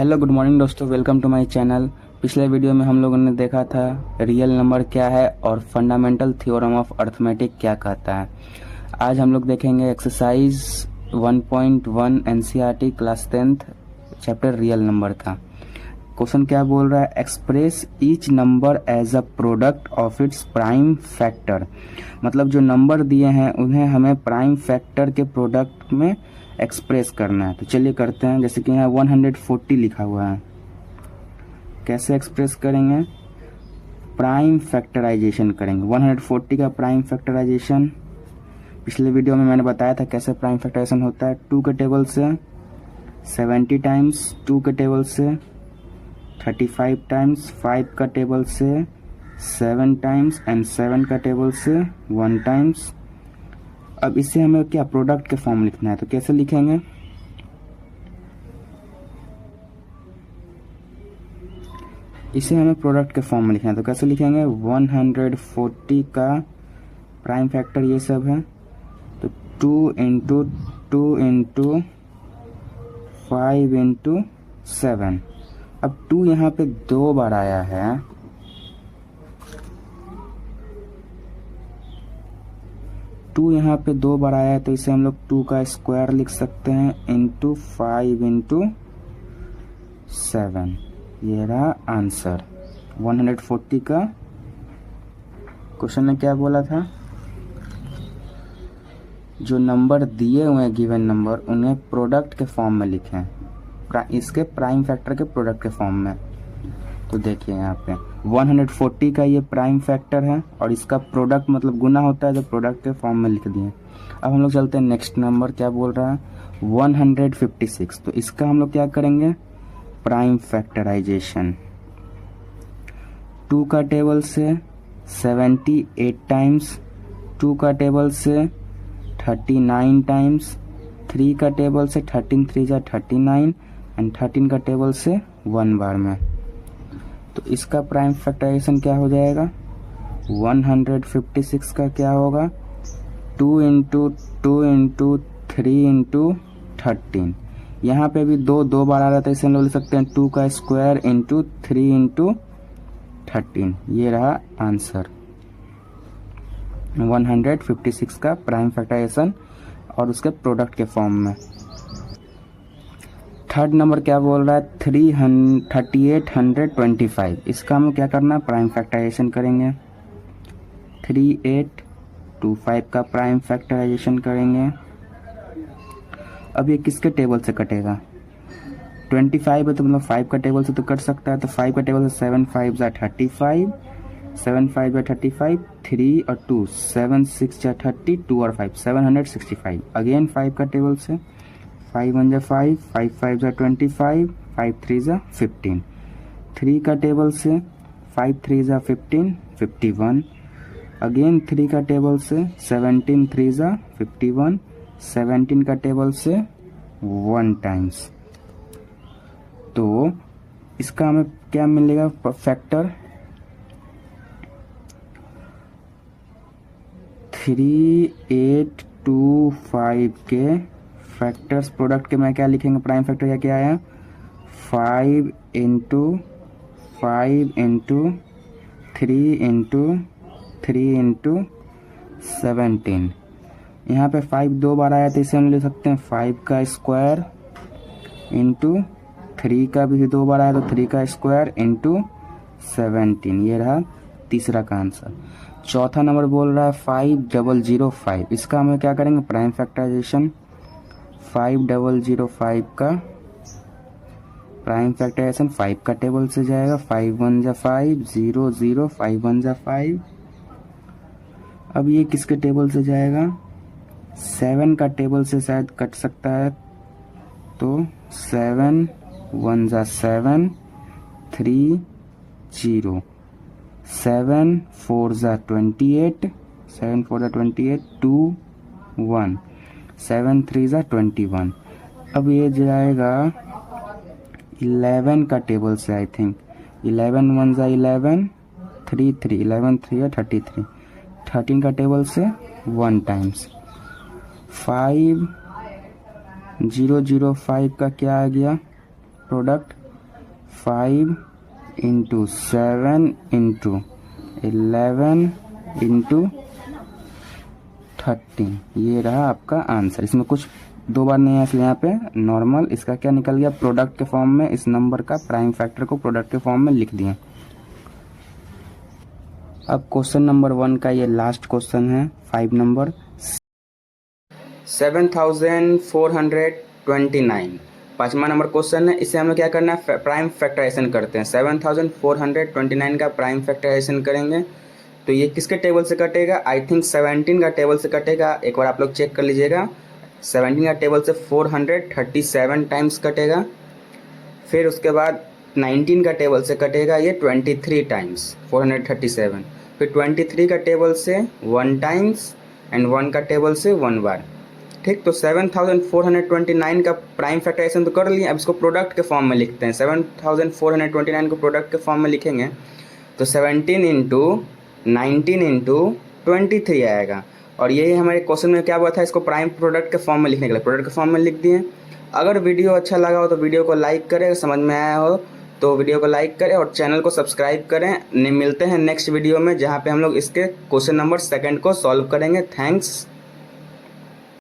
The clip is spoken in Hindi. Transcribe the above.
हेलो गुड मॉर्निंग दोस्तों, वेलकम टू माय चैनल। पिछले वीडियो में हम लोगों ने देखा था रियल नंबर क्या है और फंडामेंटल थ्योरम ऑफ अर्थमेटिक क्या कहता है। आज हम लोग देखेंगे exercise 1.1 NCERT class 10th chapter real number का। क्वेश्चन क्या बोल रहा है, express each number as a product of its prime factor. मतलब जो नंबर दिए हैं उन्हें हमें प्राइम फैक्टर के प्रोडक्ट में एक्सप्रेस करना है। तो चलिए करते हैं। जैसे कि यहाँ 140 लिखा हुआ है, कैसे एक्सप्रेस करेंगे, प्राइम फैक्टराइजेशन करेंगे। 140 का प्राइम फैक्टराइजेशन पिछले वीडियो में मैंने बताया था कैसे प्राइम फैक्टराइजेशन होता है। 2 के टेबल से 70 टाइम्स, 2 के टेबल से 35 टाइम्स, 5 का टेबल से 7 टाइम्स एंड 7 का टेबल से 1 टाइम्स। अब इसे हमें क्या प्रोडक्ट के फॉर्म लिखना है, तो कैसे लिखेंगे, इसे हमें प्रोडक्ट के फॉर्म में लिखना है। तो कैसे लिखेंगे, 140 का प्राइम फैक्टर ये सब है, तो 2 इंटू 2 इंटू 5 इंटू 7। अब 2 यहाँ पे 2 बार आया है, यहाँ पे 2 बार आया है, तो इसे हम लोग 2 का स्क्वायर लिख सकते हैं इंटू 5 इंटू 7। ये रहा आंसर 140 का। क्वेश्चन ने क्या बोला था, जो नंबर दिए हुए हैं गिवन नंबर उन्हें प्रोडक्ट के फॉर्म में लिखें, इसके प्राइम फैक्टर के प्रोडक्ट के फॉर्म में। तो देखिए यहाँ पे 140 का ये प्राइम फैक्टर है और इसका प्रोडक्ट मतलब गुना होता है, जो प्रोडक्ट के फॉर्म में लिख दिए। अब हम लोग चलते हैं नेक्स्ट नंबर, क्या बोल रहा है 156। तो इसका हम लोग क्या करेंगे, प्राइम फैक्टराइजेशन। 2 का टेबल से 78 टाइम्स, 2 का टेबल से 39 टाइम्स, 3 का टेबल से 13 3 जा 39 एंड 13 का टेबल से 1 बार में। तो इसका प्राइम फैक्टराइजेशन क्या हो जाएगा, 156 का क्या होगा, 2 इंटू 2 इंटू 3 इंटू 13। यहाँ पे भी 2 बार आ रहा था, इसे हम लोग लिख सकते हैं 2 का स्क्वायर इंटू 3 इंटू 13। ये रहा आंसर 156 का प्राइम फैक्टराइजेशन और उसके प्रोडक्ट के फॉर्म में। थर्ड नंबर क्या बोल रहा है, 3825। इसका हम क्या करना है, प्राइम फैक्टराइजेशन करेंगे। 3825 का प्राइम फैक्टराइजेशन करेंगे। अब ये किसके टेबल से कटेगा, 25 है तो मतलब 5 का टेबल से तो कट सकता है। तो 5 का टेबल से 7 5 जा 35, 7 5 जा 35, 3 और 2 7 6 जा 30, 2 और 5 765। अगेन 5 का टेबल से 5 1 जा 5, 5 5 जा 25, 5 3 जा 15। 3 का टेबल से 5 3 जा 15, 51। अगेन 3 का टेबल से 17 3 जा 51, 17 का टेबल से 1 टाइम्स। तो इसका हमें क्या मिलेगा, फैक्टर 3825 के फैक्टर्स प्रोडक्ट के में क्या लिखेंगे, प्राइम फैक्टर क्या आया, 5 इंटू 5 इंटू 3 इंटू 3 इंटू 17। यहाँ पे 5 2 बार आया तो इसे हम ले सकते हैं 5 का स्क्वायर इंटू 3 का भी 2 बार आया तो 3 का स्क्वायर इंटू 17। ये रहा तीसरा का आंसर। चौथा नंबर बोल रहा है 5005। इसका हमें क्या करेंगे, प्राइम फैक्टराइजेशन। 5005 का प्राइम फैक्टराइजेशन 5 का टेबल से जाएगा, 5 1 जा 5 0 0, 5 1 जा 5। अब ये किसके टेबल से जाएगा, 7 का टेबल से शायद कट सकता है। तो 7 1 जा 7, 3 0, 7 4 जा 28, 7 4 जा 28, 2 1, 7 3 जा 21। अब ये जाएगा 11 का टेबल से, आई थिंक 11 1 जा 11, 3 3, 11 3 या 33। 13 का टेबल से 1 टाइम्स। 5005 का क्या आ गया प्रोडक्ट, 5 इंटू 7 इंटू 11 इंटू 13, ये रहा आपका आंसर। इसमें कुछ दो बार नहीं है इसलिए यहाँ पे नॉर्मल। इसका क्या निकल गया, प्रोडक्ट के फॉर्म में इस नंबर का प्राइम फैक्टर को प्रोडक्ट के फॉर्म में लिख दिए। अब क्वेश्चन नंबर 1 का ये लास्ट क्वेश्चन है, 5 नंबर। 7429 पांचवा नंबर क्वेश्चन है। इसे हमें क्या करना है, प्राइम फैक्टराइजेशन करते हैं। 7429 का प्राइम फैक्टराइजेशन करेंगे तो ये किसके टेबल से कटेगा, आई थिंक 17 का टेबल से कटेगा। एक बार आप लोग चेक कर लीजिएगा। 17 का टेबल से 437 टाइम्स कटेगा। फिर उसके बाद 19 का टेबल से कटेगा ये 23 टाइम्स 437। फिर 23 का टेबल से 1 टाइम्स एंड 1 का टेबल से 1 बार। ठीक, तो 7429 का प्राइम फैक्टराइजेशन तो कर लिए। अब इसको प्रोडक्ट के फॉर्म में लिखते हैं। 7429 को प्रोडक्ट के फॉर्म में लिखेंगे तो 17 इंटू 19 इंटू 23 आएगा। और यही हमारे क्वेश्चन में क्या हुआ था, इसको प्राइम प्रोडक्ट के फॉर्म में लिखने के लिए प्रोडक्ट के फॉर्म में लिख दिए। अगर वीडियो अच्छा लगा हो तो वीडियो को लाइक करें, समझ में आया हो तो वीडियो को लाइक करें और चैनल को सब्सक्राइब करें। मिलते हैं नेक्स्ट वीडियो में जहाँ पे हम लोग इसके क्वेश्चन नंबर 2 को सॉल्व करेंगे। थैंक्स।